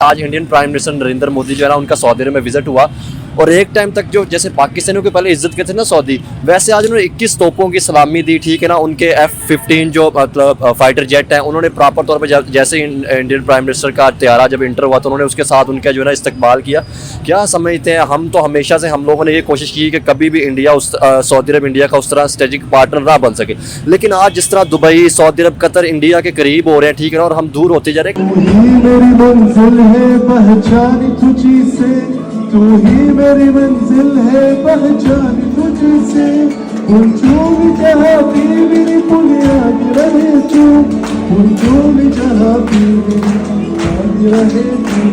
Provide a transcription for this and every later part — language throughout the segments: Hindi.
आज Indian prime minister Narendra Modi जो है ना उनका सऊदी अरब में विजिट हुआ और एक टाइम तक जो जैसे पाकिस्तानियों के पहले इज्जत करते थे ना सऊदी, वैसे आज उन्होंने 21 तोपों की सलामी दी। ठीक है ना, उनके F-15 जो मतलब फाइटर जेट हैं उन्होंने प्रॉपर तौर पे जैसे इंडियन प्राइम मिनिस्टर का त्यारा जब इंटर हुआ तो उन्होंने उसके साथ उनका जो है ना इस्तकबाल किया। क्या समझते हैं, हम तो हमेशा से हम लोगों ने ये कोशिश की कि कभी भी इंडिया सऊदी अरब इंडिया का उस तरह स्ट्रेटेजिक पार्टनर ना बन सके, लेकिन आज जिस तरह दुबई, सऊदी अरब, कतर इंडिया के करीब हो रहे हैं, ठीक है ना, और हम दूर होते जा रहे हैं। तू ही मेरी मंजिल है, पहचान तुझसे। जो भी जहाँ भी मेरी बुनियाद रहे तू, जो भी जहाँ भी मेरी बुनियाद रहे तू,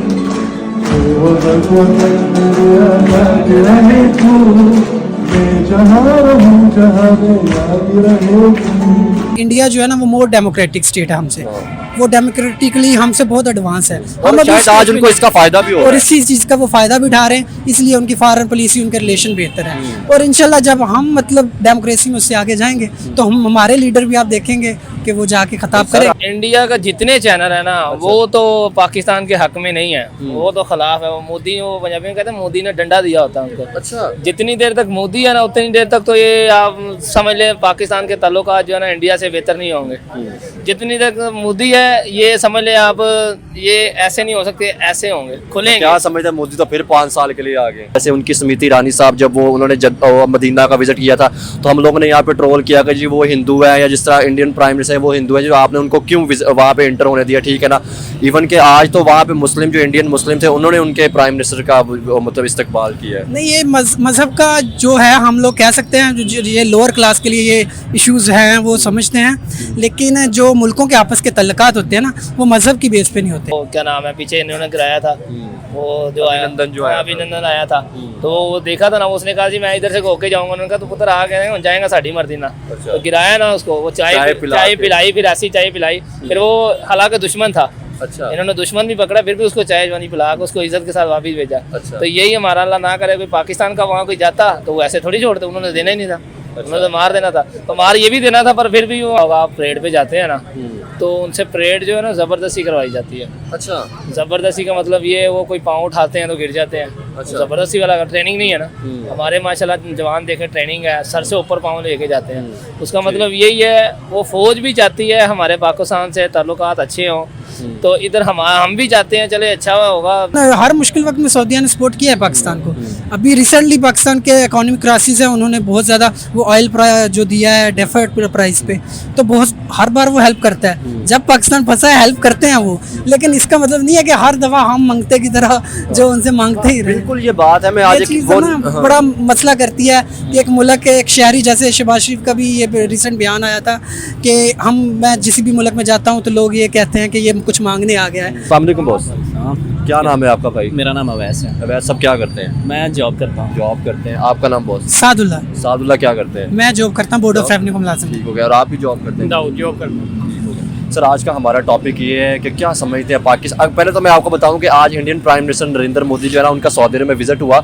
वो भगवान मेरे आबाद रहे तू। मैं जहाँ रहूँ जहाँ मैं याद रहे तू। इंडिया जो है ना वो मोर डेमोक्रेटिक स्टेट है हमसे, वो डेमोक्रेटिकली हमसे बहुत एडवांस है। और शायद आज उनको इसका फायदा भी हो रहा है और इसी चीज़ का वो फायदा भी उठा रहे हैं, इसलिए उनकी फॉरेन पॉलिसी, उनके रिलेशन बेहतर है। और इंशाल्लाह जब हम मतलब डेमोक्रेसी में उससे आगे जाएंगे तो हम हमारे लीडर भी आप देखेंगे कि वो जाके खिताब करें। इंडिया का जितने चैनल है ना वो तो पाकिस्तान के हक में नहीं है, वो तो खिलाफ है। वो मोदी, वो पंजाबी में कहते हैं मोदी ने डंडा दिया होता है उनको। अच्छा, जितनी देर तक मोदी है ना उतनी देर तक तो ये आप समझ लें पाकिस्तान के ताल्लुकात जो है ना इंडिया से बेहतर नहीं होंगे। जितनी देर तक मोदी है ये समझ लें आप, ये ऐसे नहीं हो सकते, ऐसे होंगे, खुलेंगे। क्या समझते हैं, मोदी तो फिर 5 साल के लिए आ गए। जैसे उनकी स्मृति ईरानी साहब जब उन्होंने मदीना का विजिट किया था तो हम लोगों ने यहाँ पे ट्रोल किया कि जी वो हिंदू है, या जिस तरह इंडियन प्राइम मिनिस्टर है वो हिंदू है, जो आपने उनको क्यों वहाँ पे इंटर होने दिया। ठीक है ना, इवन के आज तो वहाँ पे मुस्लिम जो इंडियन मुस्लिम थे उन्होंने उनके प्राइम मिनिस्टर का मतलब इस्तकबाल किया है। नहीं, ये मजहब का जो है हम लोग कह सकते हैं जो ये लोअर क्लास के लिए ये इश्यूज हैं वो समझते हैं, लेकिन जो मुल्कों के आपस के तल्लुकात होते हैं ना वो मजहब की बेस पे नहीं होते। वो क्या नाम है, पीछे इन्होंने गिराया था वो जो अभिनंदन आया था, तो वो देखा था ना, उसने कहा जी मैं इधर से होके जाऊंगा। उन्होंने कहा तो पुत्र आ गए जाएगा साड़ी मर्दी ना। तो गिराया ना उसको, वो चाय पिलाई, फिर ऐसी चाय पिलाई, फिर वो हालांकि दुश्मन था। अच्छा, इन्होंने दुश्मन भी पकड़ा फिर भी उसको चाय पानी पिला के उसको इज्जत के साथ वापस भेजा। अच्छा, तो यही हमारा अल्लाह ना करे कोई पाकिस्तान का वहाँ कोई जाता तो वो ऐसे थोड़ी छोड़ते, उन्होंने देना ही नहीं था। उन्होंने तो मार देना था, तो मार ये भी देना था, पर फिर भी वो आप परेड पे जाते हैं ना तो उनसे परेड जो है ना जबरदस्ती करवाई जाती है। अच्छा, जबरदस्ती का मतलब ये वो कोई पाँव उठाते हैं तो गिर जाते हैं। अच्छा, जबरदस्ती वाला ट्रेनिंग नहीं है ना। हमारे माशाल्लाह जवान देखे ट्रेनिंग है, सर से ऊपर पाँव लेके जाते हैं। उसका मतलब यही है, वो फौज भी चाहती है हमारे पाकिस्तान से ताल्लुकात अच्छे हों, तो इधर हम भी चाहते हैं चले अच्छा होगा। हर मुश्किल वक्त में सऊदीया ने सपोर्ट किया है पाकिस्तान को। अभी रिसेंटली पाकिस्तान के इकोनॉमिक क्राइसिस है, उन्होंने बहुत ज़्यादा वो ऑयल जो दिया है डेफर्ड प्राइस पे, तो बहुत हर बार वो हेल्प करता है। जब पाकिस्तान फंसा है हेल्प करते हैं वो, लेकिन इसका मतलब नहीं है कि हर दफ़ा हम मांगते की तरह जो उनसे मांगते ही रहे। बिल्कुल ये बात है। मैं आज बड़ा मसला करती है कि एक मुल्क के एक शहरी, जैसे शहबाज शरीफ का भी ये रिसेंट बयान आया था कि मैं जिस भी मुल्क में जाता हूँ तो लोग ये कहते हैं कि ये कुछ मांगने आ गया है। अस्सलाम वालेकुम बॉस, क्या नाम है आपका भाई? मेरा नाम अवैस है। अवैस, सब क्या करते हैं? मैं जॉब करता हूँ। जॉब करते हैं। आपका नाम बॉस? सादुल्ला। सादुल्ला क्या करते हैं? मैं जॉब करता हूँ बोर्ड ऑफ रेवेन्यू का मुलाजिम। ठीक हो गया। और आप भी जॉब करते हैं? दाऊद जॉब करता हूँ। सर, आज का हमारा टॉपिक ये है कि क्या समझते हैं पाकिस्तान। पहले तो मैं आपको बताऊं कि आज Indian prime minister Narendra Modi जो है ना उनका सऊदी अरब में विजिट हुआ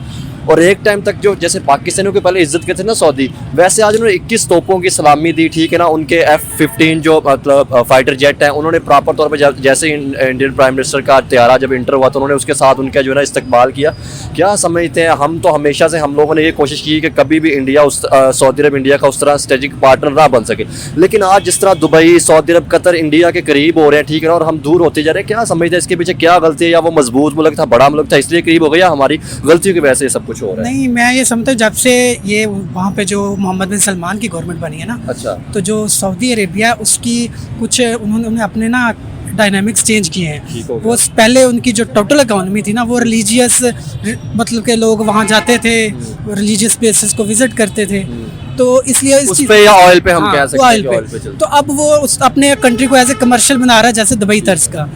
और एक टाइम तक जो जैसे पाकिस्तानियों के पहले इज्जत करते थे ना सऊदी, वैसे आज उन्होंने 21 तोपों की सलामी दी। ठीक है ना, उनके F-15 जो मतलब फाइटर जेट हैं उन्होंने प्रॉपर तौर पे जैसे इंडियन प्राइम मिनिस्टर का त्यारा जब इंटर हुआ तो उन्होंने उसके साथ उनका जो है ना इस्तकबाल किया। क्या समझते हैं, हम तो हमेशा से हम लोगों ने ये कोशिश की कि कभी भी इंडिया सऊदी अरब इंडिया का उस तरह स्ट्रेटेजिक पार्टनर ना बन सके, लेकिन आज जिस तरह दुबई, सऊदी अरब, कतर इंडिया के करीब हो रहे हैं, ठीक है ना, और हम दूर होते जा रहे हैं। क्या समझते हैं इसके पीछे क्या गलती है, या वो मजबूत मुल्क था, बड़ा मुल्क था इसलिए करीब हो गया, हमारी गलतियों की वजह से सब कुछ हो रहा है? नहीं, मैं ये समझता हूँ जब से ये वहाँ पे जो मोहम्मद बिन सलमान की गवर्नमेंट बनी है ना, अच्छा, तो जो सऊदी अरेबिया उसकी कुछ उन्होंने अपने ना डायनामिक्स चेंज किए हैं। वो पहले उनकी जो टोटल इकोनॉमी थी ना वो रिलीजियस, मतलब के लोग वहाँ जाते थे, रिलीजियस प्लेसेस को विजिट करते थे, तो इसलिए इस चीज़ पे या ऑयल पे हम कह सकते हैं ऑयल पे तो अब वो अपने कंट्री को एज ए कमर्शियल बना रहा है, जैसे दुबई तर्ज का।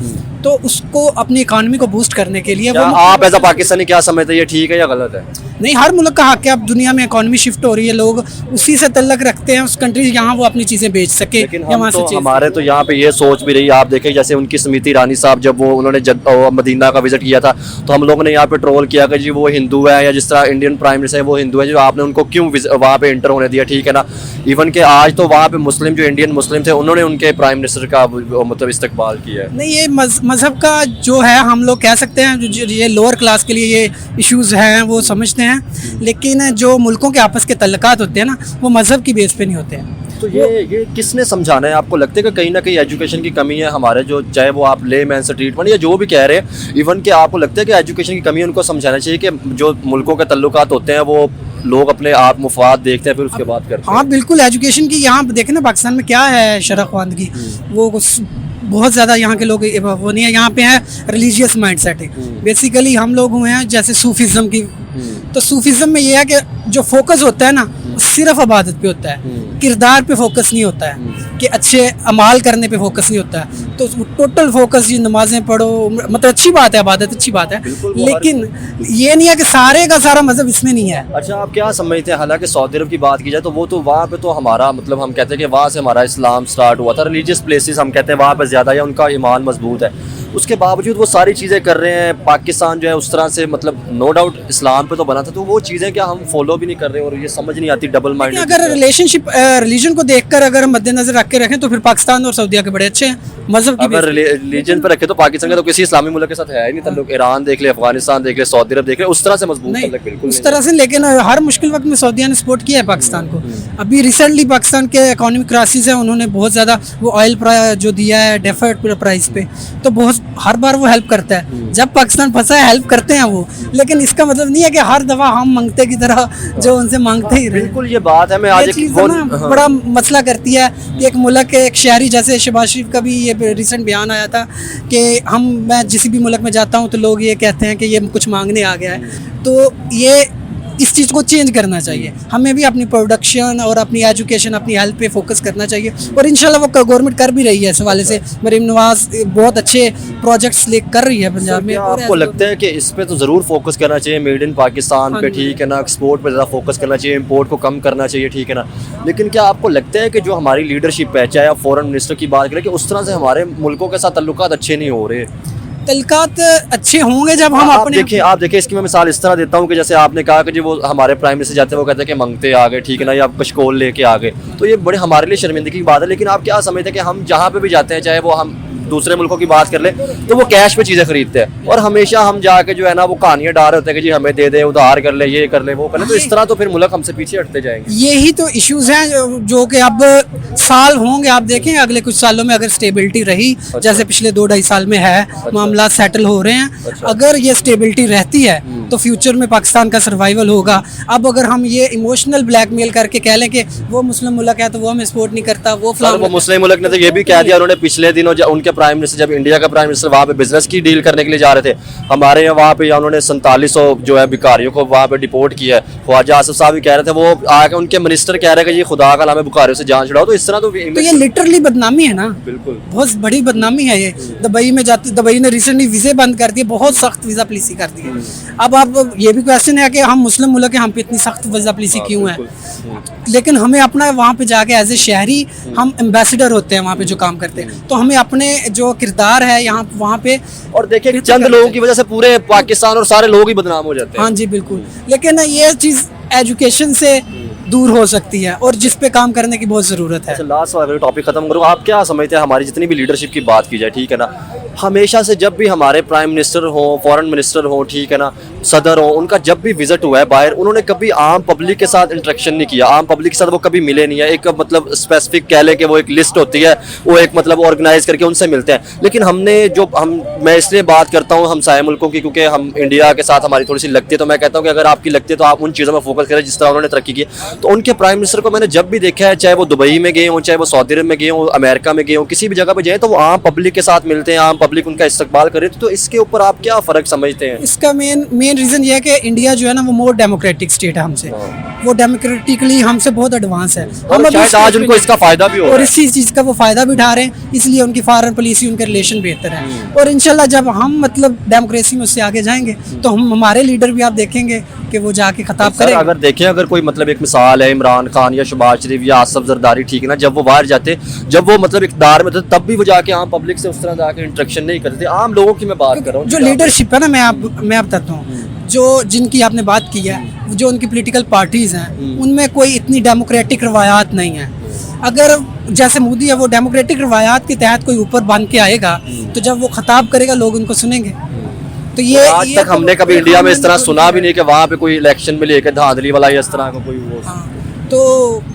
तो उसको अपनी इकोनॉमी को बूस्ट करने के लिए आप एज अ पाकिस्तानी क्या समझते हैं, ये ठीक है या गलत है? नहीं, हर मुल्क का हक है। अब दुनिया में इकॉनमी शिफ्ट हो रही है, लोग उसी से तल्लक रखते हैं उस कंट्री, यहाँ वो अपनी चीज़ें बेच सके। लेकिन हम तो हमारे तो यहाँ पे ये सोच भी रही, आप देखें जैसे उनकी स्मृति ईरानी साहब जब वो उन्होंने मदीना का विजिट किया था, तो हम लोगों ने यहाँ पे ट्रोल किया कि जी वो हिंदू है, या जिस तरह इंडियन प्राइम मिनिस्टर है वो हिंदू है, जो आपने उनको क्यों वहाँ पे इंटर होने दिया, ठीक है ना। इवन के आज तो वहाँ पे मुस्लिम, जो इंडियन मुस्लिम थे, उन्होंने उनके प्राइम मिनिस्टर का मतलब इस्तकबाल किया है। नहीं, ये मज़हब का जो है, हम लोग कह सकते हैं जो ये लोअर क्लास के लिए ये इश्यूज़ हैं वो समझते हैं, लेकिन जो मुल्कों के आपस के तल्लुकात होते हैं ना, वो मज़हब की बेस पे नहीं होते हैं। तो ये किसने समझाना है? आपको लगता है कि कहीं ना कहीं एजुकेशन की कमी है हमारे, जो चाहे वो आप ले मैन से ट्रीटमेंट या जो भी कह रहे हैं, इवन कि आपको लगता है कि एजुकेशन की कमी है, उनको समझाना चाहिए कि जो मुल्कों के तल्लुकात होते हैं वो लोग अपने आप मुफाद देखते हैं फिर उसके बाद करते हैं। हाँ बिल्कुल, एजुकेशन की यहाँ देखें ना, पाकिस्तान में क्या है शरह ख्वानदगी, वो बहुत ज़्यादा यहाँ के लोग वो नहीं है, यहाँ पे है रिलीजियस माइंड सेट है। बेसिकली हम लोग हुए हैं जैसे सूफिज़म की, तो सूफिज़म में ये है कि जो फोकस होता है ना, सिर्फ इबादत पे होता है, किरदार पे फोकस नहीं होता है, कि अच्छे अमाल करने पे फोकस नहीं होता है। तो टोटल फोकस ये नमाजें पढ़ो, मतलब अच्छी बात है, इबादत अच्छी बात है, लेकिन ये नहीं है कि सारे का सारा मज़हब इसमें नहीं है। अच्छा, आप क्या समझते हैं? हालांकि सऊदी अरब की बात की जाए तो वो तो वहाँ पे तो हमारा मतलब हम कहते हैं कि वहाँ से हमारा इस्लाम स्टार्ट हुआ था, रिलीजियस प्लेसेस हम कहते हैं वहाँ पे ज़्यादा या उनका ईमान मजबूत है, उसके बावजूद वो सारी चीज़ें कर रहे हैं। पाकिस्तान जो है उस तरह से मतलब नो डाउट इस्लाम पे तो बना था, तो वो चीज़ें क्या हम फॉलो भी नहीं कर रहे, और ये समझ नहीं आती डबल माइंड। अगर रिलेशनशिप रिलीजन को देखकर अगर हम मद्देनजर रख के रखें तो फिर पाकिस्तान और सऊदीया के बड़े अच्छे हैं मजहब की। अगर रिलीजन पर रखे तो पाकिस्तान का तो किसी इस्लामी मुल्क के साथ है ही नहीं ताल्लुक। ईरान देख ले, अफगानिस्तान देख ले, सऊदी अरब देख ले, उस तरह से मजबूत ताल्लुक बिल्कुल उस तरह से। लेकिन हर मुश्किल वक्त में सऊदीया ने सपोर्ट किया है पाकिस्तान को। अभी रिसेंटली पाकिस्तान के इकोनॉमिक क्राइसिस है, उन्होंने बहुत ज़्यादा वो ऑयल जो दिया है डेफर्ड प्राइस पे, तो बहुत हर बार वो हेल्प करता है। जब पाकिस्तान फंसा है हेल्प करते हैं वो, लेकिन इसका मतलब नहीं है कि हर दफा हम मांगते की तरह जो उनसे मांगते ही रहे। बिल्कुल ये बात है। मैं आज बड़ा मसला करती है कि एक मुल्क के एक शहरी, जैसे शहबाज शरीफ का भी ये रिसेंट बयान आया था कि मैं जिस भी मुल्क में जाता हूँ तो लोग ये कहते हैं कि ये कुछ मांगने आ गया है। तो ये इस चीज़ को चेंज करना चाहिए। हमें भी अपनी प्रोडक्शन और अपनी एजुकेशन, अपनी हेल्थ पे फोकस करना चाहिए, और इंशाल्लाह वो गवर्नमेंट कर भी रही है। इस हवाले से मरीम नवाज बहुत अच्छे प्रोजेक्ट्स ले कर रही है पंजाब में। आपको लगता है कि इस पे तो ज़रूर फोकस करना चाहिए, मेड इन पाकिस्तान पे, ठीक है ना, एक्सपोर्ट पे ज़्यादा फोकस करना चाहिए, इंपोर्ट को कम करना चाहिए, ठीक है ना। लेकिन क्या आपको लगता है कि जो हमारी लीडरशिप है, चाहे आप फॉरेन मिनिस्टर की बात करें, कि उस तरह से हमारे मुल्कों के साथ तल्लुकात अच्छे नहीं हो रहे? तल्लुकात अच्छे होंगे जब हम अपने आप देखिए इसकी मैं मिसाल इस तरह देता हूँ कि जैसे आपने कहा कि जो वो हमारे प्राइम मिनिस्टर जाते हैं वो कहते हैं कि मंगते आ गए, ठीक है ना, या कशकोल लेके आ गए, तो ये बड़े हमारे लिए शर्मिंदगी की बात है। लेकिन आप क्या समझते हैं कि हम जहाँ पे भी जाते हैं, चाहे वो हम दूसरे मुल्कों की बात कर ले, तो वो कैश पे चीज़ें खरीदते हैं, और हमेशा हम जाके जो है ना वो कहानियाँ डाल रहे होते हैं कि जी हमें दे दे, उधार कर ले, ये कर ले, वो कर ले। तो इस तरह तो फिर मुल्क हमसे पीछे हटते जाएंगे। यही तो इश्यूज हैं जो कि अब साल होंगे, आप देखें अगले कुछ सालों में अगर स्टेबिलिटी रही, जैसे पिछले 2-2.5 साल में है, मामला सेटल हो रहे हैं, अगर ये स्टेबिलिटी रहती है तो फ्यूचर में पाकिस्तान का सर्वाइवल होगा। अब अगर हम ये इमोशनल ब्लैकमेल करके कह लें कि वो मुस्लिम मुल्क है तो वो हमें सपोर्ट नहीं करता, वो मुस्लिम मुल्क ने तो ये भी कह दिया, उन्होंने पिछले दिनों उनके प्राइम मिनिस्टर, जब इंडिया का प्राइम मिनिस्टर वहाँ पे बिजनेस की डील करने के लिए जा रहे थे, हमारे यहाँ वहाँ पे उन्होंने 4700 जो है भिखारियों को वहाँ पे डिपोर्ट किया है। ख्वाजा आसिफ साहब भी कह रहे थे, वो आके उनके मिनिस्टर कह रहे हैं कि ये खुदा का नाम है, भिखारियों से जान छुड़ाओ। तो इस तरह तो ये लिटरली बदनामी है ना, बिल्कुल बहुत बड़ी बदनामी है ये। दुबई में जाते, दुबई ने रिसेंटली वीज़े बंद कर दिए, बहुत सख्त वीज़ा पॉलिसी कर दी है। अब आप ये भी क्वेश्चन है कि हम मुस्लिम मुल्क हैं, हम पे इतनी सख्त वीज़ा पॉलिसी क्यों है? लेकिन हमें अपना वहाँ पे जाके एज ए शहरी हम एम्बेसडर होते हैं वहाँ पे जो काम करते हैं, तो हमें अपने जो किरदार है यहाँ वहाँ पे, और देखिए चंद लोगों की वजह से पूरे पाकिस्तान और सारे लोग ही बदनाम हो जाते हैं। हाँ जी बिल्कुल। लेकिन ये चीज़ एजुकेशन से दूर हो सकती है और जिस पे काम करने की बहुत ज़रूरत है। लास्ट वाला टॉपिक खत्म करूँ, आप क्या समझते हैं हमारी जितनी भी लीडरशिप की बात की जाए, ठीक है ना, हमेशा से जब भी हमारे प्राइम मिनिस्टर हो, फॉरेन मिनिस्टर हो, ठीक है ना, सदर हो, उनका जब भी विजिट हुआ है बाहर, उन्होंने कभी आम पब्लिक के साथ इंटरेक्शन नहीं किया, आम पब्लिक के साथ वो कभी मिले नहीं है। एक मतलब स्पेसिफिक कह लें कि वो एक लिस्ट होती है, वो एक मतलब ऑर्गेनाइज करके उनसे मिलते हैं। लेकिन हमने जो मैं इसलिए बात करता हूँ हमसाया मुल्कों की, क्योंकि हम इंडिया के साथ हमारी थोड़ी सी लगती है, तो मैं कहता हूँ कि अगर आपकी लगती है तो आप उन चीज़ों में फोकस करें जिस तरह उन्होंने तरक्की की। तो उनके प्राइम मिनिस्टर को मैंने जब भी देखा है, चाहे वो दुबई में गए हों, चाहे वो सऊदी अरब में गए हों, अमेरिका में गए हों, किसी भी जगह पे जाए तो वो आम पब्लिक के साथ मिलते हैं, आम पब्लिक उनका इस्तकबाल करे। तो इसके ऊपर आप क्या फ़र्क समझते हैं? इसका मेन रीज़न ये है कि इंडिया जो है ना वो मोर डेमोक्रेटिक स्टेट है हमसे, वो डेमोक्रेटिकली हमसे बहुत एडवांस है। हम शायद आज उनको इसका फ़ायदा भी हो, और इसी चीज़ का वो फ़ायदा भी उठा रहे हैं, इसलिए उनकी फॉरेन पॉलिसी, उनके रिलेशन बेहतर है। और इंशाल्लाह जब हम मतलब डेमोक्रेसी में उससे आगे जाएंगे तो हम हमारे लीडर भी आप देखेंगे कि वो जाके खिताब सर करेगा। अगर देखें, अगर कोई मतलब एक मिसाल है इमरान खान या शहबाज शरीफ या आसिफ जरदारी, ठीक है ना, जब वो बाहर जाते, जब वो मतलब इक़्तिदार में थे, तब भी वो जाके आम पब्लिक से उस तरह जाके इंटरेक्शन नहीं करते थे। आम लोगों की मैं बात कर रहा हूँ जो लीडरशिप है ना, मैं बताता हूँ, जो जिनकी आपने बात की है, जो उनकी पॉलिटिकल पार्टीज हैं, उनमें कोई इतनी डेमोक्रेटिक रवायात नहीं है। अगर जैसे मोदी है, वो डेमोक्रेटिक रवायात के तहत कोई ऊपर बन के आएगा, तो जब वो खिताब करेगा लोग उनको सुनेंगे। तो ये आज तक हमने कभी इंडिया में इस तरह सुना भी नहीं कि वहाँ पे कोई इलेक्शन में लेकर धांधली वाला या इस तरह का कोई वो। तो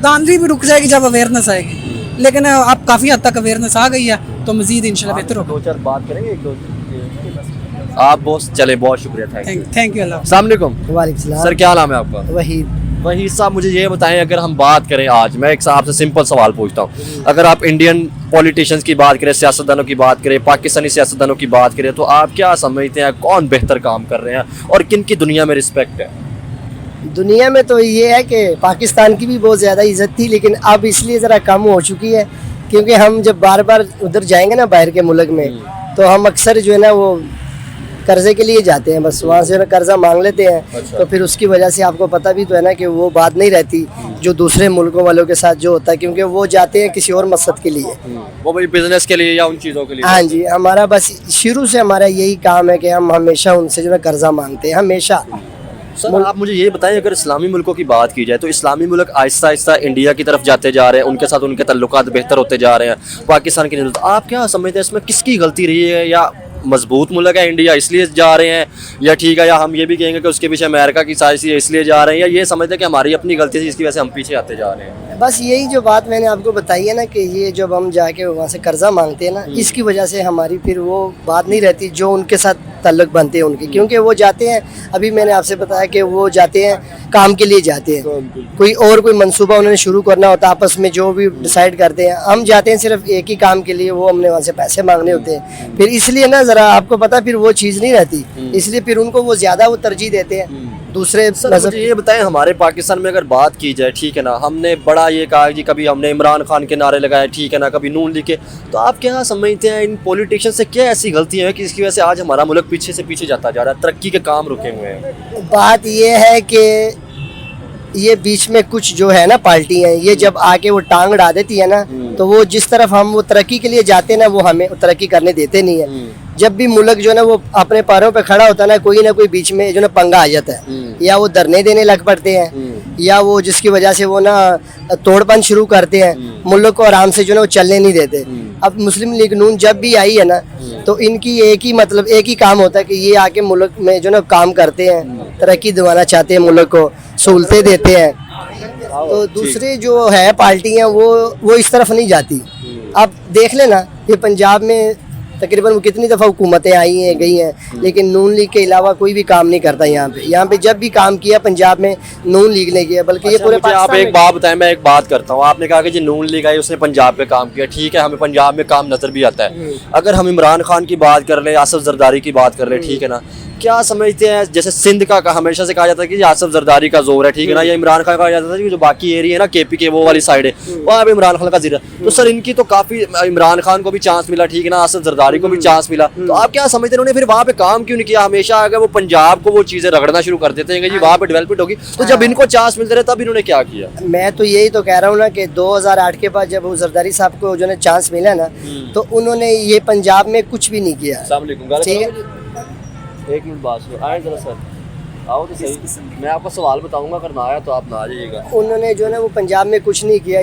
धांधली भी रुक जाएगी जब अवेयरनेस आएगी, लेकिन अब काफ़ी हद तक अवेयरनेस आ गई है, तो मजीद इंशाल्लाह बेहतर होगा। 2-4 बात करेंगे, 1-2 आप बहुत चले, बहुत शुक्रिया, थैंक यू। अल्लाह। अस्सलाम वालेकुम। वालेकुम सलाम। सर क्या नाम है आपका? वहीद। वहीद साहब, मुझे ये बताएं, अगर हम बात करें, आज मैं एक आपसे सिंपल सवाल पूछता हूँ, अगर आप इंडियन पॉलिटिशियंस की बात करें, सियासतदानों की बात करें, पाकिस्तानी सियासतदानों की बात करें, तो आप क्या समझते हैं कौन बेहतर काम कर रहे हैं और किन की दुनिया में रिस्पेक्ट है? दुनिया में तो ये है कि पाकिस्तान की भी बहुत ज़्यादा इज्जत थी, लेकिन अब इसलिए ज़रा कम हो चुकी है, क्योंकि हम जब बार बार उधर जाएंगे ना बाहर के मुल्क में, तो हम अक्सर जो है ना वो कर्जे के लिए जाते हैं, बस वहाँ से ना कर्जा मांग लेते हैं। अच्छा। तो फिर उसकी वजह से आपको पता भी तो है ना कि वो बात नहीं रहती जो दूसरे मुल्कों वालों के साथ जो होता है, क्योंकि वो जाते हैं किसी और मकसद के लिए। वो भाई बिजनेस के लिए या उन चीज़ों के लिए? हाँ जी, हमारा बस शुरू से हमारा यही काम है कि हम हमेशा उनसे जो है कर्जा मांगते हैं, हमेशा। सर आप मुझे ये बताएं, अगर इस्लामी मुल्कों की बात की जाए, तो इस्लामी मुल्क आहिस्ता आहिस्ता इंडिया की तरफ जाते जा रहे हैं, उनके साथ उनके तल्लुकात बेहतर होते जा रहे हैं, पाकिस्तान की नहीं। आप क्या समझते हैं इसमें किसकी गलती रही है? या मजबूत मुल्क है इंडिया इसलिए जा रहे हैं, या ठीक है, या हम ये भी कहेंगे कि उसके पीछे अमेरिका की साजिश है इसलिए जा रहे हैं, या ये समझते हैं कि हमारी अपनी गलती है जिसकी वजह से हम पीछे आते जा रहे हैं? बस यही जो बात मैंने आपको बताई है ना कि ये जब हम जाके वहाँ से कर्जा मांगते हैं ना, इसकी वजह से हमारी फिर वो बात नहीं रहती जो उनके साथ ताल्लुक बनते हैं उनके, क्योंकि वो जाते हैं, अभी मैंने आपसे बताया कि वो जाते हैं काम के लिए जाते हैं, कोई और कोई मंसूबा उन्होंने शुरू करना होता है, आपस में जो भी डिसाइड करते हैं। हम जाते हैं सिर्फ एक ही काम के लिए, वो हमने वहाँ से पैसे मांगने होते हैं, फिर इसलिए ना ज़रा आपको पता फिर वो चीज़ नहीं रहती, इसलिए फिर उनको वो ज़्यादा वो तरजीह देते हैं दूसरे। सर मुझे ये बताएं, हमारे पाकिस्तान में अगर बात की जाए, ठीक है ना, हमने बड़ा ये कहा कि कभी हमने इमरान खान के नारे लगाए, ठीक है ना, कभी नून लीग के, तो आप क्या समझते हैं इन पॉलिटिशियन से क्या ऐसी गलतियां हैं कि इसकी वजह से आज हमारा मुल्क पीछे से पीछे जाता जा रहा है, तरक्की के काम रुके हुए हैं? बात ये है कि ये बीच में कुछ जो है ना पार्टी है, ये जब आके वो टांग अड़ा देती है ना, तो वो जिस तरफ हम वो तरक्की के लिए जाते हैं ना, वो हमें तरक्की करने देते नहीं है। जब भी मुल्क जो है ना वो अपने पैरों पे खड़ा होता है ना कोई बीच में जो ना पंगा आ जाता है, या वो धरने देने लग पड़ते हैं, या वो जिसकी वजह से वो ना तोड़पन शुरू करते हैं, मुल्क को आराम से जो ना वो चलने नहीं देते। अब मुस्लिम लीग नून जब भी आई है ना, तो इनकी एक ही काम होता है कि ये आके मुल्क में जो ना काम करते हैं, तरक्की दिलाना चाहते हैं, मुल्क को सहूलतें देते हैं। तो दूसरे जो है पार्टियां वो इस तरफ नहीं जाती। अब देख लेना ये पंजाब में तकरीबन कितनी दफ़ा हुकूमतें आई हैं गई हैं, लेकिन नून लीग के अलावा कोई भी काम नहीं करता यहाँ पे जब भी काम किया पंजाब में नून लीग ने किया, बल्कि ये पूरे आप एक बात बताएं, मैं एक बात करता हूँ। आपने कहा कि जी नून लीग आई उसने पंजाब पे काम किया, ठीक है, हमें पंजाब में काम नजर भी आता है। अगर हम इमरान खान की बात कर ले, आसिफ जरदारी की बात कर ले, ठीक है ना, क्या समझते हैं, जैसे सिंध का हमेशा से कहा जाता है कि आसिफ जरदारी का जोर है, ठीक है ना, या इमरान खान कहा जाता था कि जो बाकी एरिया है ना केपी के वो वाली साइड है, वहाँ पे इमरान खान का जीरा। तो सर इनकी तो काफी, इमरान खान को भी चांस मिला, ठीक है ना, आसिफ जरदारी को भी चांस मिला, तो आप क्या समझते हैं उन्होंने फिर वहाँ पे काम क्यों नहीं किया? हमेशा अगर वो पंजाब को वो चीजें रगड़ना शुरू कर देते हैं कि जी वहाँ पे डेवलपमेंट होगी, तो जब इनको चांस मिलते रहे तब इन्होंने क्या किया? मैं तो यही तो कह रहा हूँ ना कि 2008 के बाद जब वो जरदारी साहब को जो है चांस मिला ना, तो उन्होंने ये पंजाब में कुछ भी नहीं किया। ठीक है, एक मिनट बात सुनो, आए जरा सर, आओ तो सही, मैं आपको सवाल बताऊंगा, अगर ना आया तो आप ना आ जाइएगा। उन्होंने जो है ना वो पंजाब में कुछ नहीं किया।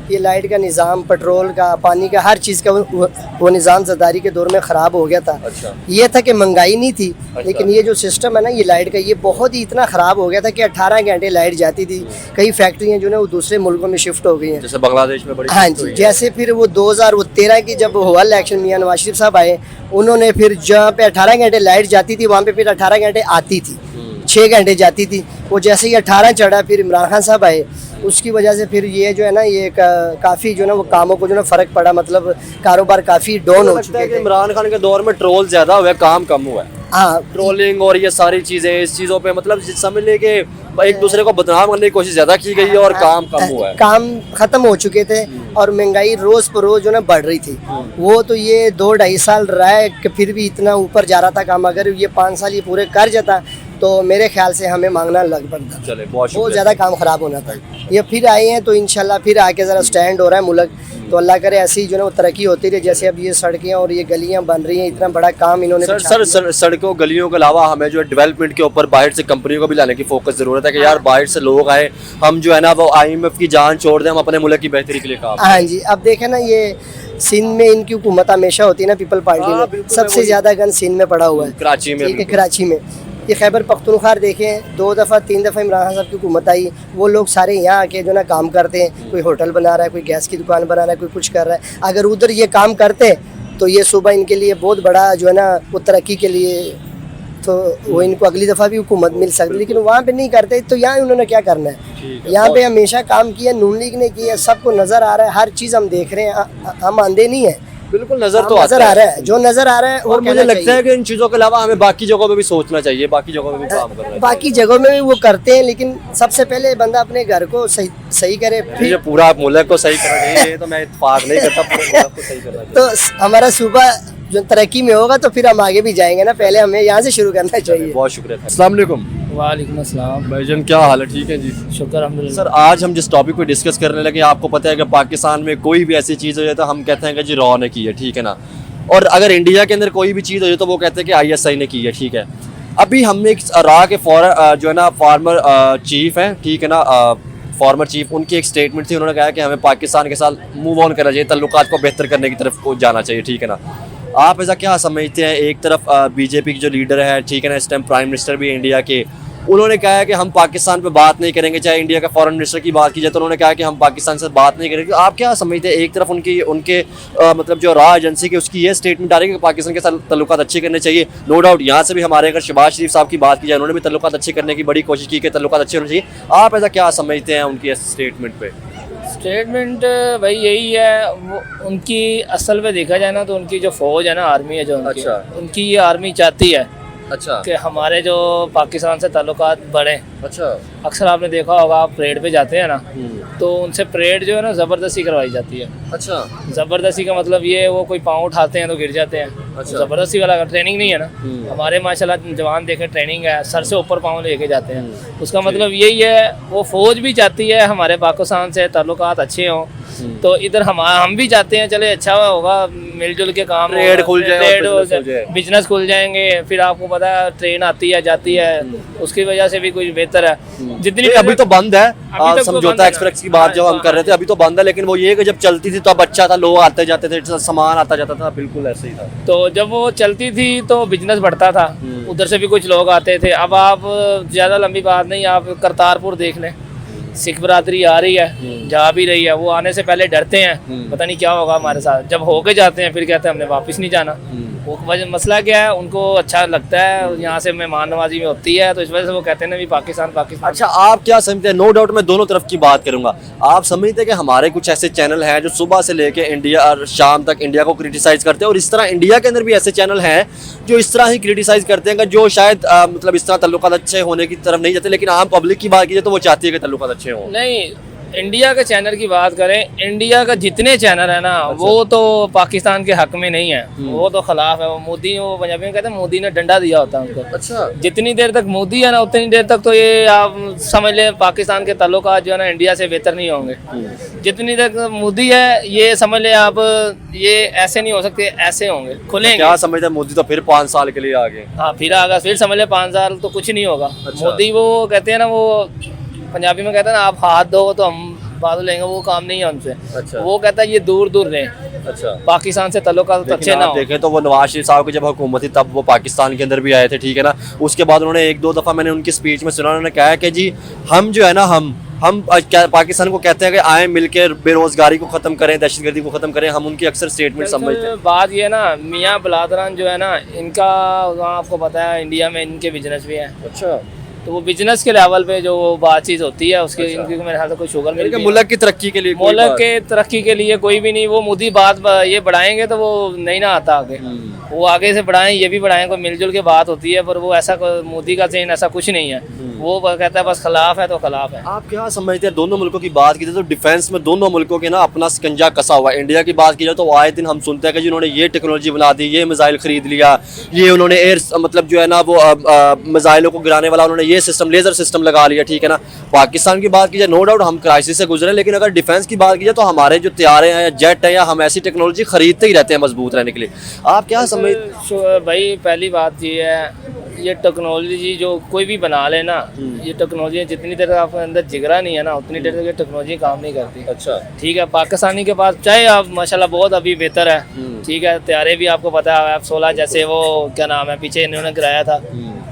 ये लाइट का निज़ाम, पेट्रोल का, पानी का, हर चीज़ का वो निज़ाम जरदारी के दौर में ख़राब हो गया था। अच्छा। ये था कि महंगाई नहीं थी, लेकिन ये जो सिस्टम है ना ये लाइट का, ये बहुत ही इतना ख़राब हो गया था कि 18 घंटे लाइट जाती थी। कई फैक्ट्रियाँ जो है वो दूसरे मुल्कों में शिफ्ट हो गई हैं, जैसे बांग्लादेश में बड़ी। हाँ जी, जैसे फिर वो 2013 की जब हुआ इलेक्शन, मियां नवाज शरीफ साहब आए, उन्होंने फिर जहाँ पे 18 घंटे लाइट जाती थी वहाँ पे फिर 18 घंटे आती थी, 6 घंटे जाती थी। वो जैसे ही 18 चढ़ा, फिर इमरान खान साहब आए, उसकी वजह से फिर ये जो है ना ये काफ़ी जो है ना वो कामों को जो है फ़र्क पड़ा, मतलब कारोबार काफ़ी डाउन हो चुका है। इमरान खान के दौर में ट्रोल ज़्यादा हुआ है, काम कम हुआ है। हाँ, ट्रोलिंग और ये सारी चीज़ें, इस चीज़ों पे मतलब समझ ले कि एक दूसरे को बदनाम करने की कोशिश ज़्यादा की गई है और काम कम हुआ है। काम ख़त्म हो चुके थे और महंगाई रोज़ पर रोज़ जो ना बढ़ रही थी। वो तो ये 2-2.5 साल रहा है कि फिर भी इतना ऊपर जा रहा था काम। अगर ये 5 साल ये पूरे कर जाता तो मेरे ख्याल से हमें मांगना लग पड़ता। चले बहुत बहुत शुक्रिया। ज़्यादा काम ख़राब होना था। ये फिर आए हैं तो इंशाल्लाह फिर आके ज़रा स्टैंड हो रहा है मुल्क, तो अल्लाह करे ऐसी जो है वो तरक्की होती रहे। जैसे अब ये सड़कें और ये गलियां बन रही हैं, इतना बड़ा काम इन्होंने सर सड़कों गलियों के अलावा हमें जो है डेवलपमेंट के ऊपर बाहर से कंपनियों को भी लाने की फोकस जरूरत है कि यार बाहर से लोग आए, हम जो है ना वो IMF की जान छोड़ दें, हम अपने मुल्क की बेहतरी के लिए काम। हाँ जी, अब देखें ना ये सिंध में इनकी हुकूमत हमेशा होती है ना, पीपल पार्टी हाँ, में बिल्कुल, सबसे ज़्यादा गन सिंध में पड़ा हुआ है, कराची में। ठीक है, कराची में। ये खैबर पख्तूनख्वा देखें 2 दफ़ा 3 दफ़ा इमरान खान साहब की हुकूमत आई, वो लोग सारे यहाँ आके जो ना काम करते हैं, कोई होटल बना रहा है, कोई गैस की दुकान बना रहा है, कोई कुछ कर रहा है। अगर उधर ये काम करते तो ये सुबह इनके लिए बहुत बड़ा जो है ना वो तरक्की के लिए, तो वो इनको अगली दफ़ा भी हुकूमत मिल सकती, लेकिन वहाँ पे नहीं करते। तो यहाँ उन्होंने क्या करना है, यहाँ पे हमेशा काम किया, नून लीग ने किया, सबको नज़र आ रहा है, हर चीज़ हम देख रहे हैं, हम आंधे नहीं है, बिल्कुल नजर तो नजर आ रहा है, जो नजर आ रहा है। और मुझे लगता है कि इन चीज़ों के अलावा हमें बाकी जगहों पे भी सोचना चाहिए, बाकी जगहों पे भी काम करना चाहिए। बाकी जगहों में भी वो करते हैं, लेकिन सबसे पहले बंदा अपने घर को सही करे, ये फिर पूरा मुल्क को सही करना चाहिए, ये तो मैं इत्तेफाक नहीं करता, पूरे मुल्क को सही करना चाहिए। तो हमारा सूबा जो तरक्की में होगा तो फिर हम आगे भी जाएंगे ना, पहले हमें यहाँ से शुरू करना चाहिए। बहुत शुक्रिया। अस्सलाम वालेकुम वालेकुम अस्सलाम। भाईजान, क्या हाल है? ठीक है जी। शुक्र अल्हम्दुलिल्लाह। सर आज हम जिस टॉपिक पे डिस्कस करने लगे, आपको पता है कि पाकिस्तान में कोई भी ऐसी चीज़ हो जाए तो हम कहते हैं कि जी रॉ ने की है, ठीक है ना, और अगर इंडिया के अंदर कोई भी चीज़ हो जाए तो वो कहते हैं कि ISI ने की है, ठीक है। अभी हमने एक रॉ के जो है ना फार्मर चीफ हैं, ठीक है ना, फॉर्मर चीफ, उनकी एक स्टेटमेंट थी, उन्होंने कहा कि हमें पाकिस्तान के साथ मूव ऑन करना चाहिए, तल्लुकात को बेहतर करने की तरफ को जाना चाहिए, ठीक है ना। आप ऐसा क्या समझते हैं? एक तरफ BJP की जो लीडर है, ठीक है ना, इस टाइम प्राइम मिनिस्टर भी इंडिया के, उन्होंने कहा है कि हम पाकिस्तान पे बात नहीं करेंगे, चाहे इंडिया का फॉरेन मिनिस्टर की बात की जाए तो उन्होंने कहा कि हम पाकिस्तान से बात नहीं करेंगे। आप क्या समझते हैं? एक तरफ उनके मतलब जो रॉ एजेंसी की उसकी ये स्टेटमेंट आ रही है कि पाकिस्तान के साथ तल्लुकात अच्छे करने चाहिए, नो डाउट। यहाँ से भी हमारे अगर शहबाज शरीफ साहब की बात की जाए, उन्होंने भी तल्लुकात अच्छे करने की बड़ी कोशिश की कि तल्लुकात अच्छे होने चाहिए। आप ऐसा क्या समझते हैं उनकी स्टेटमेंट पे? स्टेटमेंट भाई यही है, वो उनकी असल में देखा जाए ना तो उनकी जो फौज है ना, आर्मी है जो उनकी, अच्छा। उनकी ये आर्मी चाहती है अच्छा कि हमारे जो पाकिस्तान से ताल्लुकात बढ़े। अच्छा। अक्सर आपने देखा होगा, आप परेड पे जाते हैं ना, तो उनसे परेड जो है ना ज़बरदस्ती करवाई जाती है। अच्छा। ज़बरदस्ती का मतलब ये वो कोई पाँव उठाते हैं तो गिर जाते हैं, अच्छा। ज़बरदस्ती वाला ट्रेनिंग नहीं है ना। हमारे माशाल्लाह जवान देखे ट्रेनिंग है, सर से ऊपर पाँव लेके जाते हैं। उसका मतलब यही है, वो फौज भी चाहती है हमारे पाकिस्तान से ताल्लुकात अच्छे हों, तो इधर हम भी चाहते हैं चले अच्छा होगा, मिलजुल के काम, ट्रेड खुल जाए, बिजनेस खुल जाएंगे। फिर आपको पता है ट्रेन आती है जाती है, उसकी वजह से भी कुछ बेहतर है। जितनी अभी तो बंद है, अभी तक तो बंद समझौता है एक्सप्रेस की बात जो हम कर रहे थे, अभी तो बंद है, लेकिन वो ये कि जब चलती थी तो अब अच्छा था, लोग आते जाते थे, सामान आता जाता था, बिल्कुल ऐसे ही था। तो जब वो चलती थी तो बिजनेस बढ़ता था, उधर से भी कुछ लोग आते थे। अब आप ज़्यादा लंबी बात नहीं, आप करतारपुर देख लें, सिख बरादरी आ रही है, जा भी रही है, वो आने से पहले डरते हैं, पता नहीं क्या होगा हमारे साथ। जब होके जाते हैं फिर कहते हैं हमने वापस नहीं जाना। वो मसला क्या है, उनको अच्छा लगता है, यहाँ से मेहमान नवाजी में होती है, तो इस वजह से वो कहते हैं ना भी पाकिस्तान पाकिस्तान। अच्छा, आप क्या समझते हैं? नो डाउट मैं दोनों तरफ की बात करूंगा। आप समझते हैं कि हमारे कुछ ऐसे चैनल हैं जो सुबह से लेके इंडिया और शाम तक इंडिया को क्रिटिसाइज करते हैं, और इस तरह इंडिया के अंदर भी ऐसे चैनल हैं जो इस तरह ही क्रिटिसाइज करते हैं कि जो शायद मतलब इस तरह तल्लुकात अच्छे होने की तरफ नहीं जाते, लेकिन आम पब्लिक की बात की जाए तो वो चाहती है कि तल्लुकात अच्छे हों। नहीं, इंडिया के चैनल की बात करें, इंडिया का जितने चैनल है ना, वो तो पाकिस्तान के हक में नहीं है, वो तो खिलाफ है। वो मोदी, वो पंजाबी में कहते हैं मोदी ने डंडा दिया होता है उनको। अच्छा। जितनी देर तक मोदी है ना, उतनी देर तक तो ये आप समझ लें पाकिस्तान के ताल्लुकात जो है ना इंडिया से बेहतर नहीं होंगे। जितनी देर तक मोदी है, ये समझ लें आप, ये ऐसे नहीं हो सकते, ऐसे होंगे, खुलेंगे। क्या समझते हैं? मोदी तो फिर 5 साल के लिए आ गए। हाँ, फिर आगा, फिर समझ लें 5 साल तो कुछ नहीं होगा। मोदी वो कहते हैं ना, वो पंजाबी में कहते हैं ना, आप हाथ दो तो हम बात लेंगे, वो काम नहीं है उनसे। अच्छा। वो कहता है ये दूर दूर रहे, अच्छा, पाकिस्तान से ताल्लुकात अच्छे ना हो। देखें तो वो नवाज शरीफ साहब की जब हुकूमत थी तब वो पाकिस्तान के अंदर भी आए थे, ठीक है ना। उसके बाद उन्होंने 1-2 दफ़ा मैंने उनकी स्पीच में सुना, उन्होंने कहा कि जी हम जो है ना, हम क्या पाकिस्तान को कहते हैं कि आए मिलकर बेरोजगारी को ख़त्म करें, दहशतगर्दी को ख़त्म करें। हम उनकी अक्सर स्टेटमेंट समझते हैं। बात ये ना, मियाँ बिलादरान जो है ना, इनका आपको पता है इंडिया में इनके बिजनेस भी है। अच्छा। तो वो बिजनेस के लेवल पे जो बातचीत होती है उसके, इनकी मेरे ख्याल से कोई शुगर मिल कि मुल्क की तरक्की के लिए, मुल्क के तरक्की के लिए कोई भी नहीं, वो मोदी बात ये बढ़ाएंगे तो वो नहीं ना आता आगे। वो आगे से बढ़ाएं, ये भी बढ़ाएं, कोई मिलजुल के बात होती है, पर वो ऐसा मोदी का सीन ऐसा कुछ नहीं है। वो कहता है बस खिलाफ है तो खिलाफ है। आप क्या समझते हैं, दोनों मुल्कों की बात की जाए तो डिफेंस में दोनों मुल्कों के ना अपना शिकंजा कसा हुआ है। इंडिया की बात की जाए तो आए दिन हम सुनते हैं कि जिन्होंने ये टेक्नोलॉजी बना दी, ये मिसाइल खरीद लिया, ये उन्होंने एयर मतलब जो है ना वो मिसाइलों को गिराने वाला उन्होंने ये सिस्टम, लेजर सिस्टम लगा लिया, ठीक है ना। पाकिस्तान की बात की जाए, नो डाउट हम क्राइसिस से गुजरे, लेकिन अगर डिफेंस की बात की जाए तो हमारे जो तैयारे हैं या जेट है या हम ऐसी टेक्नोलॉजी खरीदते ही रहते हैं मजबूत रहने के लिए। आप क्या समझ भाई पहली बात ये है, ये टेक्नोलॉजी जो कोई भी बना ले ना, ये टेक्नोलॉजी जितनी देर आपके अंदर जिगरा नहीं है ना, उतनी देर तक ये टेक्नोलॉजी काम नहीं करती। अच्छा, ठीक है। पाकिस्तानी के पास चाहे आप माशाल्लाह बहुत अभी बेहतर है, ठीक है, तैयारे भी आपको पता है F-16 जैसे वो क्या नाम है पीछे इन्होंने गिराया था,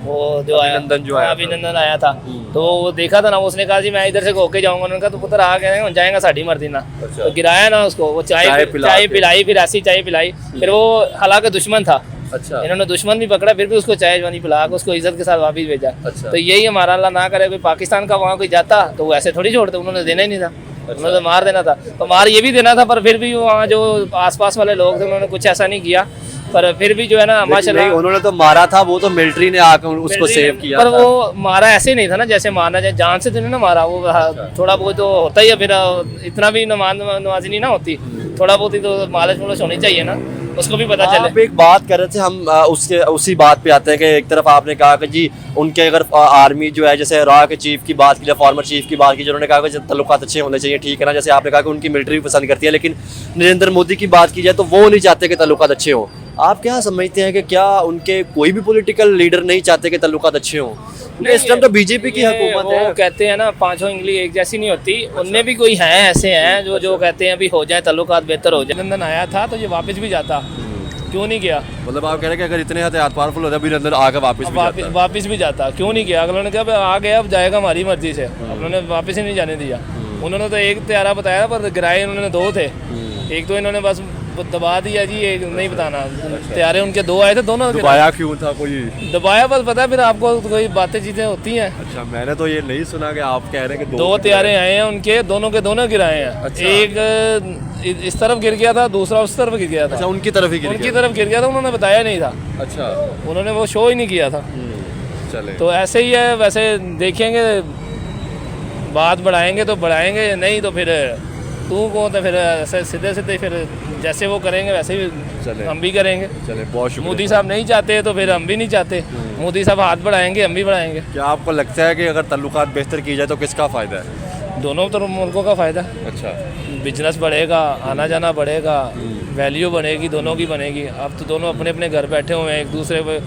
वो जो अभिनंदन आया था, तो वो देखा था ना, उसने कहा जी मैं इधर से होके जाऊंगा, उन्होंने कहा तो पुत्र आ गए जाएगा साड़ी मर्दी ना। तो गिराया ना उसको, वो चाय पिलाई, फिर ऐसी चाय पिलाई, फिर वो हालांकि दुश्मन था। अच्छा, इन्होंने दुश्मन भी पकड़ा, फिर भी उसको चाय पानी पिला के उसको इज्जत के साथ वापस भेजा। अच्छा। तो यही हमारा अल्लाह ना करे कोई पाकिस्तान का वहाँ कोई जाता तो वो ऐसे थोड़ी छोड़ते, उन्होंने देना ही नहीं था। अच्छा। उन्होंने मार देना था, तो मार ये भी देना था, पर फिर भी वहाँ जो आसपास वाले लोग थे उन्होंने कुछ ऐसा नहीं किया, पर फिर भी जो है ना माशाल्लाह उन्होंने तो मारा था, वो तो मिलिट्री ने आकर उसको सेव किया, पर वो मारा ऐसे नहीं था ना जैसे मारना चाहिए, जान से तो नहीं ना मारा, वो थोड़ा बहुत तो होता ही है, फिर इतना भी नवाजी नहीं ना होती, थोड़ा बहुत ही तो मालिश मुलिश होनी चाहिए ना, उसको भी पता चले। आप एक बात कर रहे थे, हम उसके उसी बात पे आते हैं कि एक तरफ आपने कहा कि जी उनके अगर आर्मी जो है, जैसे रॉ के चीफ की बात की, फॉर्मर चीफ की बात की, जिन्होंने कहा कि तल्लुकात अच्छे होने चाहिए, ठीक है ना, जैसे आपने कहा कि उनकी मिलिट्री भी पसंद करती है, लेकिन नरेंद्र मोदी की बात की जाए तो वो नहीं चाहते कि तल्लुकात अच्छे हों। आप क्या समझते हैं कि क्या उनके कोई भी पॉलिटिकल लीडर नहीं चाहते कि तल्लुकात अच्छे हों? इस टाइम तो बीजेपी की हुकूमत है। वो कहते हैं ना पांचों उंगली एक जैसी नहीं होती, उनमें भी कोई हैं ऐसे हैं जो कहते हैं अभी हो जाए तल्लुकात बेहतर हो जाए। अभिनंदन आया था तो ये वापस भी जाता, क्यों नहीं गया? मतलब आप कह रहे हैं कि अगर इतने हथियार पावरफुल होते अभिनंदन आकर वापस भी जाता, क्यों नहीं गया? उन्होंने कहा आ गया अब जाएगा हमारी मर्जी से, उन्होंने वापस ही नहीं जाने दिया। उन्होंने तो एक तैयारा बताया पर गिराए उन्होंने दो थे, एक तो इन्होंने बस दबा दिया जी, एक नहीं बताना। तैयारे उनके दो आए थे, दोनों दबाया क्यों था? कोई दबाया बस पता है, फिर आपको कोई बातें चीजें होती हैं। अच्छा, मैंने तो ये नहीं सुना कि आप कह रहे हैं कि दो तैयारे आए हैं उनके, दोनों के दोनों गिराए हैं। अच्छा। एक इस तरफ गिर गया था, दूसरा उस तरफ गिर गया था। अच्छा, उनकी तरफ ही गिर गया था, उन्होंने बताया नहीं था। अच्छा, उन्होंने वो शो ही नहीं किया था। चले तो ऐसे ही है, वैसे देखेंगे, बात बढ़ाएंगे तो बढ़ाएंगे, नहीं तो फिर तू कौन था, फिर ऐसे सीधे सीधे फिर जैसे वो करेंगे वैसे ही हम भी करेंगे। चले, बहुत शुक्रिया। मोदी साहब नहीं चाहते तो फिर हम भी नहीं चाहते, मोदी साहब हाथ बढ़ाएंगे हम भी बढ़ाएंगे। क्या आपको लगता है कि अगर तल्लुकात बेहतर की जाए तो किसका फ़ायदा है? दोनों तरफ मुल्कों का फ़ायदा। अच्छा, बिजनेस बढ़ेगा, आना जाना बढ़ेगा, वैल्यू बढ़ेगी, दोनों की बनेगी। अब तो दोनों अपने अपने घर बैठे हुए हैं, एक दूसरे पे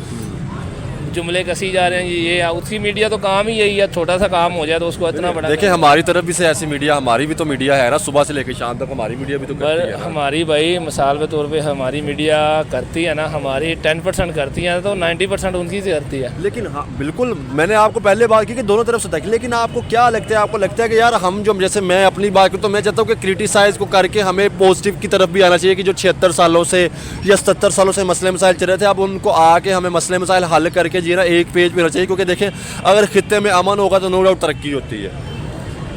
जुमले कसी जा रहे हैं, ये उसकी मीडिया तो काम ही यही है, छोटा सा काम हो जाए तो उसको इतना बड़ा। देखिए हमारी तरफ भी से ऐसी मीडिया, हमारी भी तो मीडिया है ना, सुबह से लेकर शाम तक हमारी मीडिया भी तो करती है ना। हमारी भाई मिसाल के तौर पे हमारी मीडिया करती है ना, हमारी 10% करती है तो 90% उनकी से करती है। लेकिन हाँ बिल्कुल, मैंने आपको पहले बात की कि दोनों तरफ से देखिए, लेकिन आपको क्या लगता है? आपको लगता है कि यार हम जो, जैसे मैं अपनी बात करूँ तो मैं चाहता हूँ कि क्रिटिसाइज़ को करके हमें पॉजिटिव की तरफ भी आना चाहिए, कि जो 76 सालों से या 77 सालों से मसले मसाइल चल रहे थे, अब उनको आके हमें मसले मसाइल हल करके जी ना एक पेज पे चाहिए, क्योंकि देखें अगर खित्ते में अमन होगा तो नो डाउट तरक्की होती है।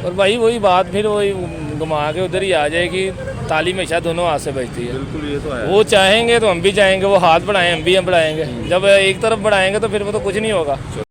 और भाई वही बात फिर वही घुमा के उधर ही आ जाएगी, ताली हमेशा दोनों हाथ से बजती है। बिल्कुल, ये तो है। वो चाहेंगे तो हम भी चाहेंगे, वो हाथ बढ़ाएं हम भी हम बढ़ाएंगे, जब एक तरफ बढ़ाएंगे तो फिर वो तो कुछ नहीं होगा।